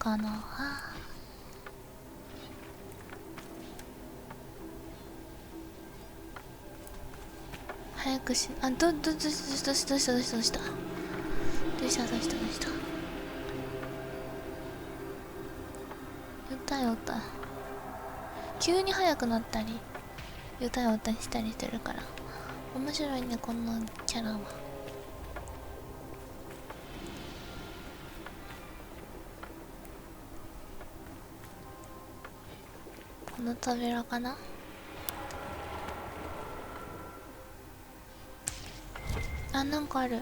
かな。早くし、あ、どうした。よた急に速くなったりよたしたりしてるから面白いね、このキャラは。この扉かな。あ、なんかある。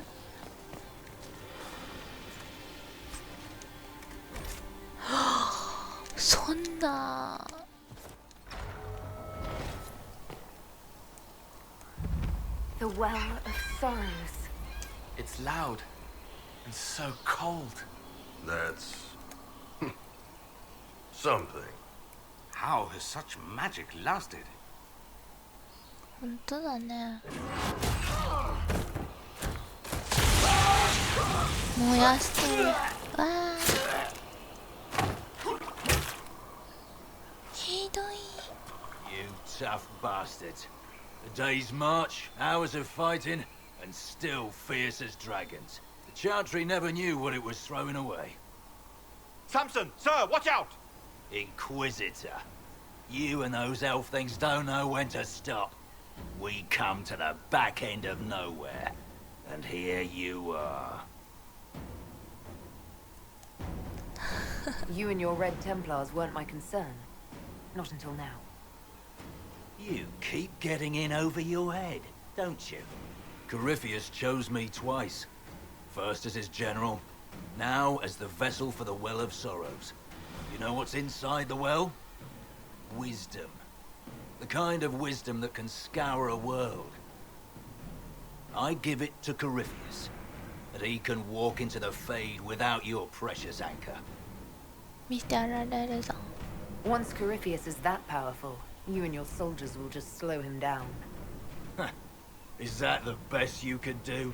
そんな。The Well of Sorrows. It's loud and so cold. That's something. How has such magic lasted? 本当だね。燃やしてる。わあ。ひどい。You tough bastard. A day's march, hours of fighting, and still fierce as dragons. The Chantry never knew what it was throwing away. Samson, sir, watch out! Inquisitor. You and those elf things don't know when to stop. We come to the back end of nowhere, and here you are. You and your Red Templars weren't my concern. Not until now. You keep getting in over your head, don't you? Corypheus chose me twice. First as his general, now as the vessel for the Well of Sorrows. You know what's inside the well? Wisdom. The kind of wisdom that can scour a world. I give it to Corypheus, that he can walk into the Fade without your precious anchor. 見てあられるぞ。 Once Corypheus is that powerful, you and your soldiers will just slow him down. Is that the best you could do?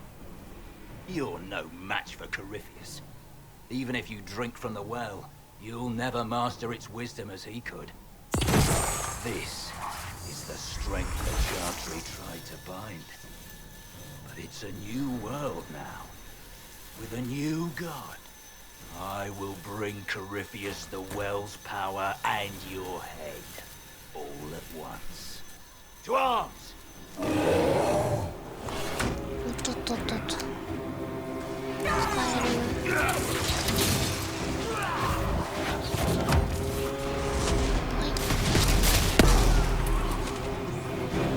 You're no match for Corypheus. Even if you drink from the well, you'll never master its wisdom as he could. This is the strength the Chantry tried to bind. But it's a new world now, with a new god. I will bring Corypheus the well's power and your head, all at once. To arms! おっとっとっとっと。使える。はい。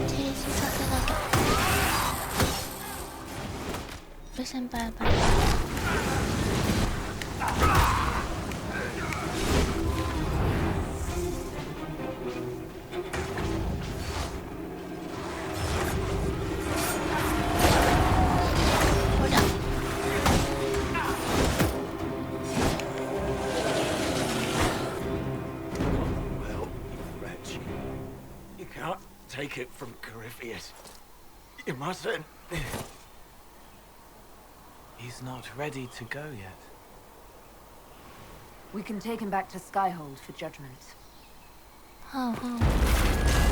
停止させなきゃ。ルセンパイパイ。Take it from Corypheus. You mustn't. He's not ready to go yet. We can take him back to Skyhold for judgment. はあはあ。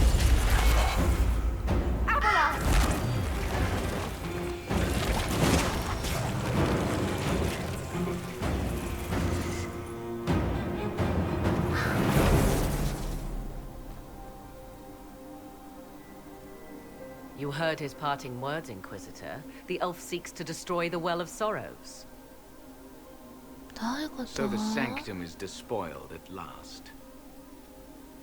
You heard his parting words, Inquisitor. The elf seeks to destroy the Well of Sorrows. どういうこと？ So the sanctum is despoiled at last.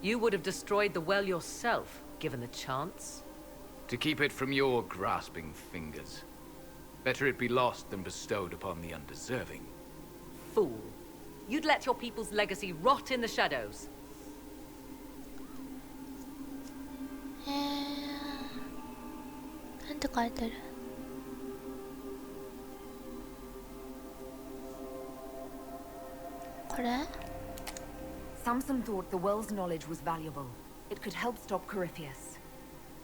You would have destroyed the well yourself, given the chance. To keep it from your grasping fingers. Better it be lost than bestowed upon the undeserving. Fool. You'd let your people's legacy rot in the shadows. なんて書いてる？これ？ Samson thought the well's knowledge was valuable. It could help stop Corypheus.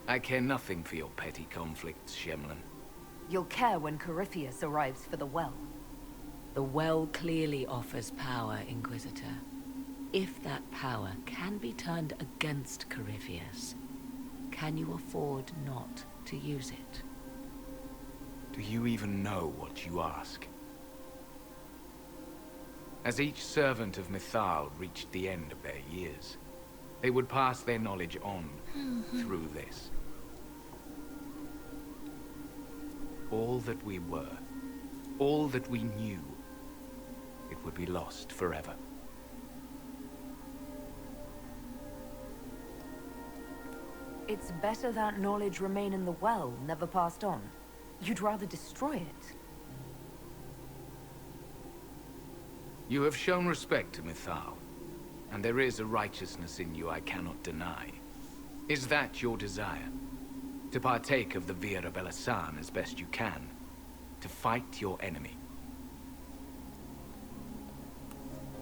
I care nothing for your petty conflicts, Shemlin. You'll care when Corypheus arrives for the well. The well clearly offers power, Inquisitor. If that power can be turned against Corypheus, can you afford not to use it? Do you even know what you ask? As each servant of Mythal reached the end of their years, they would pass their knowledge on through this. All that we were, all that we knew, it would be lost forever. It's better that knowledge remain in the well, never passed on. You'd rather destroy it. You have shown respect to Mythal, and there is a righteousness in you I cannot deny. Is that your desire? To partake of the Vira Belasan as best you can? To fight your enemy?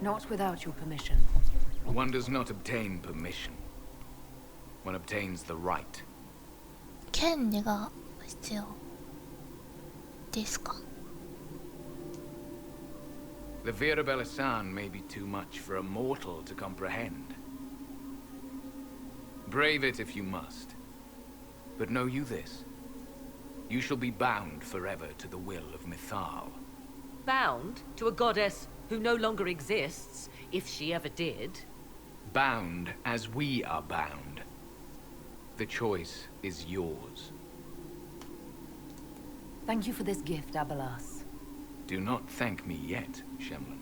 Not without your permission. One does not obtain permission. One obtains the right. 権利が必要ですか？ The Vira Belasan may be too much for a mortal to comprehend. Brave it if you must. But know you this. You shall be bound forever to the will of Mythal. Bound to a goddess who no longer exists, if she ever did. Bound as we are bound. The choice is yours. Thank you for this gift, Abelas. Do not thank me yet, Shemlin.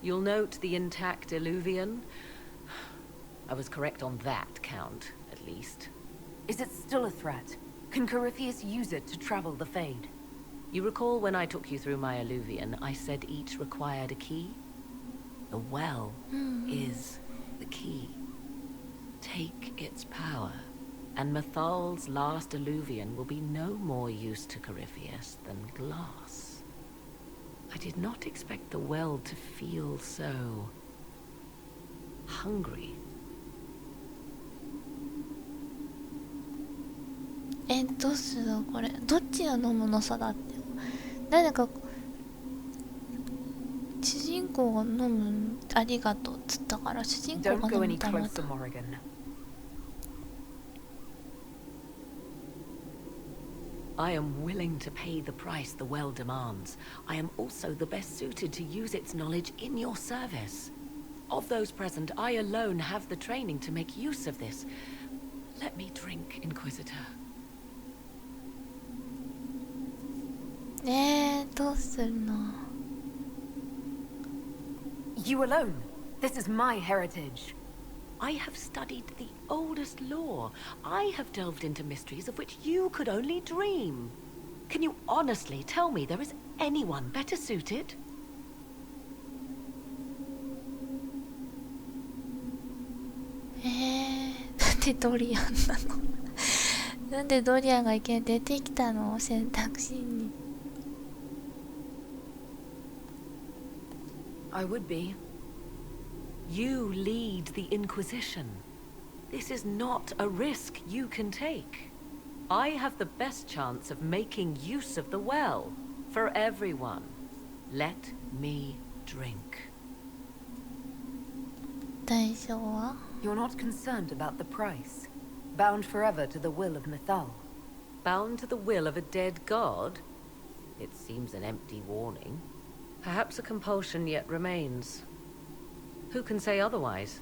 You'll note the intact Illuvian. I was correct on that count, at least. Is it still a threat? Can Corypheus use it to travel the Fade? You recall when I took you through my Illuvian, I said each required a key? The well is the key. Take its power, and Mythal's last Illuvian will be no more use to Corypheus than glass. I did not expect the well to feel so hungry. どうするこれ？どっちが飲むのさだって。誰か主人公が飲むありがとうっつったから主人公 Don't が go 飲 any むたま closer, Morrigan. I am willing to pay the price the well demands. I am also the best suited to use its knowledge in your service. Of those present, I alone have the training to make use of this. Let me drink, Inquisitor. どうするの？ You alone. This is my heritage. I have studied the oldest lore. I have delved into mysteries of which you could only dream. Can you honestly tell me there is anyone better suited? なんでドリアンなの？なんでドリアンがいきなり出てきたの？選択肢に。I would be. You lead the Inquisition. This is not a risk you can take. I have the best chance of making use of the well for everyone. Let me drink. 大丈夫は？ You're not concerned about the price. Bound forever to the will of Mythal. Bound to the will of a dead god? It seems an empty warning. Perhaps a compulsion yet remains. Who can say otherwise?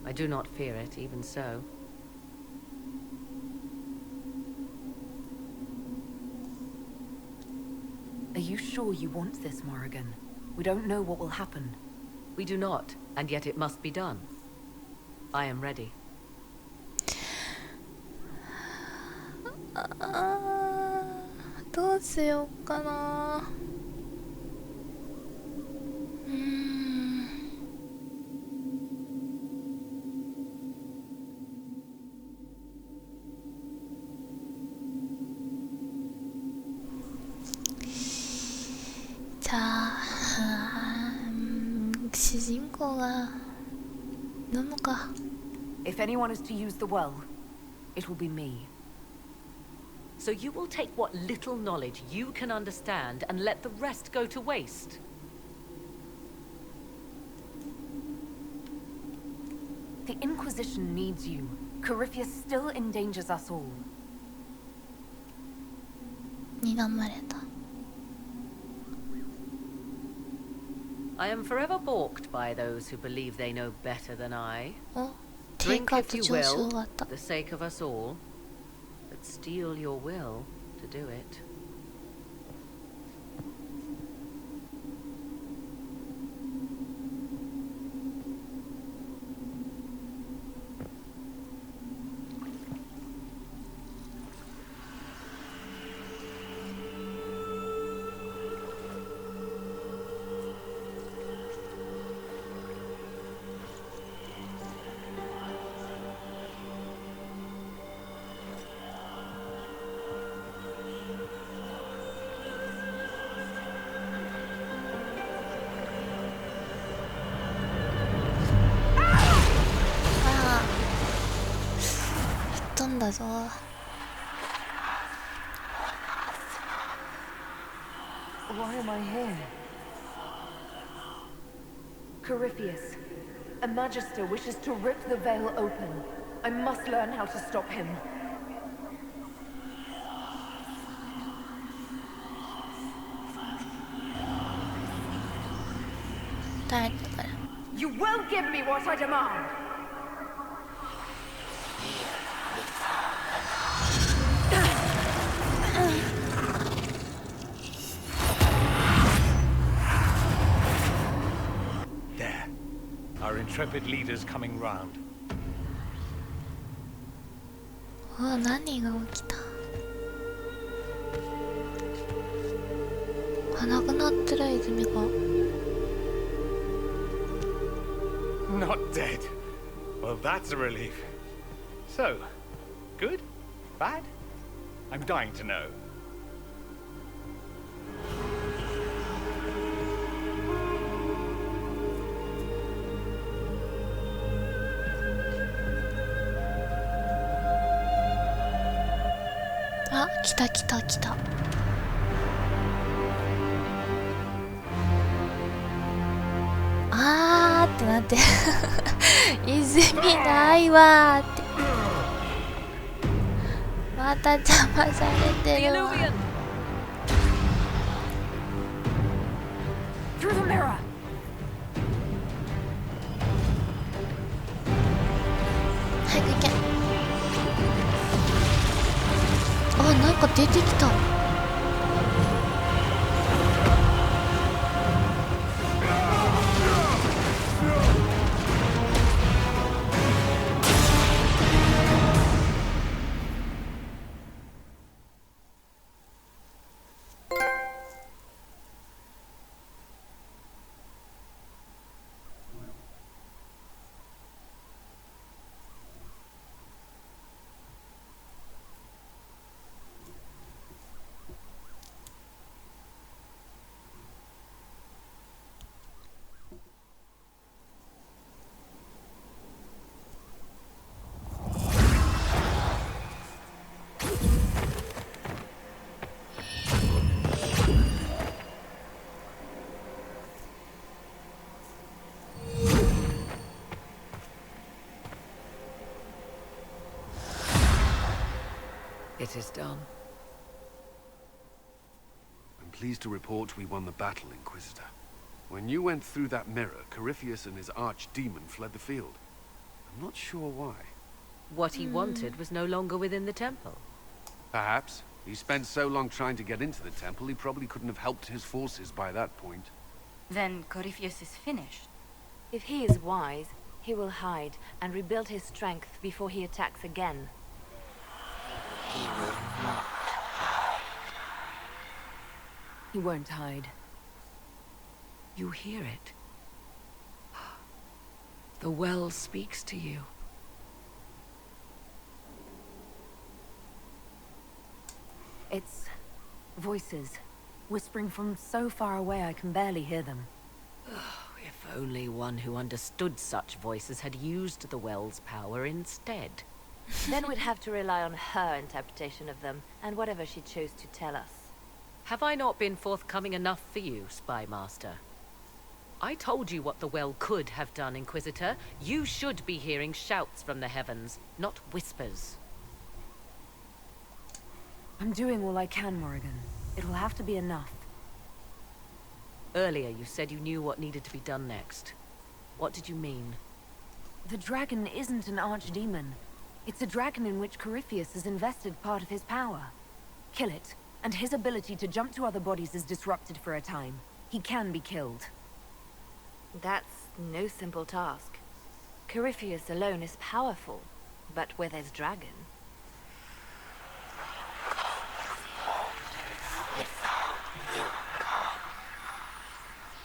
I do not fear it, even so. Are you sure you want this, Morrigan? We don't know what will happen. We do not, and yet it must be done. I am ready. どうしようかな。じゃあ主人公が飲むか。 If anyone is to use the well, it will be me. So you will take what little knowledge you can understand and let the rest go to waste? The Inquisition needs you. Corypheus still endangers us all. 睨まれた。 I am forever balked by those who believe they know better than I. お、テイ Drink クアウ if ト you 調子 will, 終わった。 for the sake of us all, but steel your will to do it.だぞ。 Why am I here? Corypheus, a magister wishes to rip the veil open. I must learn how to stop him. You will give me what I demand! There. Our intrepid leader's coming round. あ、何が起きた。あ、なくなってる泉が。 Not dead. Well, that's a relief. So, good? Bad? I'm dying to know. Ah, 来た来た来た。あーってなって泉ないわーってまた邪魔されてるわ。 Through the mirror! 早く行け。あ、なんか出てきた。It is done. I'm pleased to report we won the battle, Inquisitor. When you went through that mirror, Corypheus and his archdemon fled the field. I'm not sure why. What he wanted was no longer within the temple. Perhaps. He spent so long trying to get into the temple, he probably couldn't have helped his forces by that point. Then Corypheus is finished. If he is wise, he will hide and rebuild his strength before he attacks again. He won't hide. You hear it. The well speaks to you. It's voices, whispering from so far away I can barely hear them. If If only one who understood such voices had used the well's power instead. Then we'd have to rely on her interpretation of them, and whatever she chose to tell us. Have I not been forthcoming enough for you, Spy Master? I told you what the well could have done, Inquisitor. You should be hearing shouts from the heavens, not whispers. I'm doing all I can, Morrigan. It will have to be enough. Earlier you said you knew what needed to be done next. What did you mean? The dragon isn't an archdemon. It's a dragon in which Corypheus has invested part of his power. Kill it, and his ability to jump to other bodies is disrupted for a time. He can be killed. That's no simple task. Corypheus alone is powerful, but with his dragon...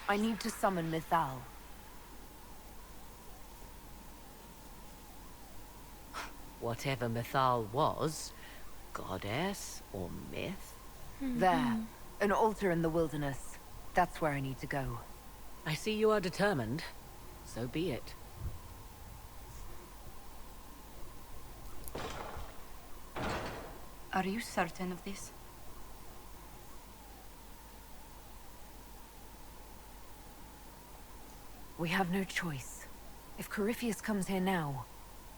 I need to summon Mythal. Whatever Mythal was, goddess or myth? There, an altar in the wilderness. That's where I need to go. I see you are determined. So be it. Are you certain of this? We have no choice. If Corypheus comes here now...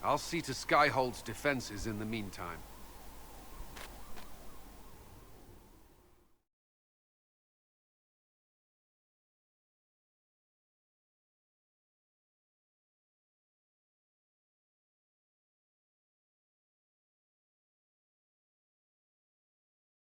I'll see to Skyhold's defenses in the meantime.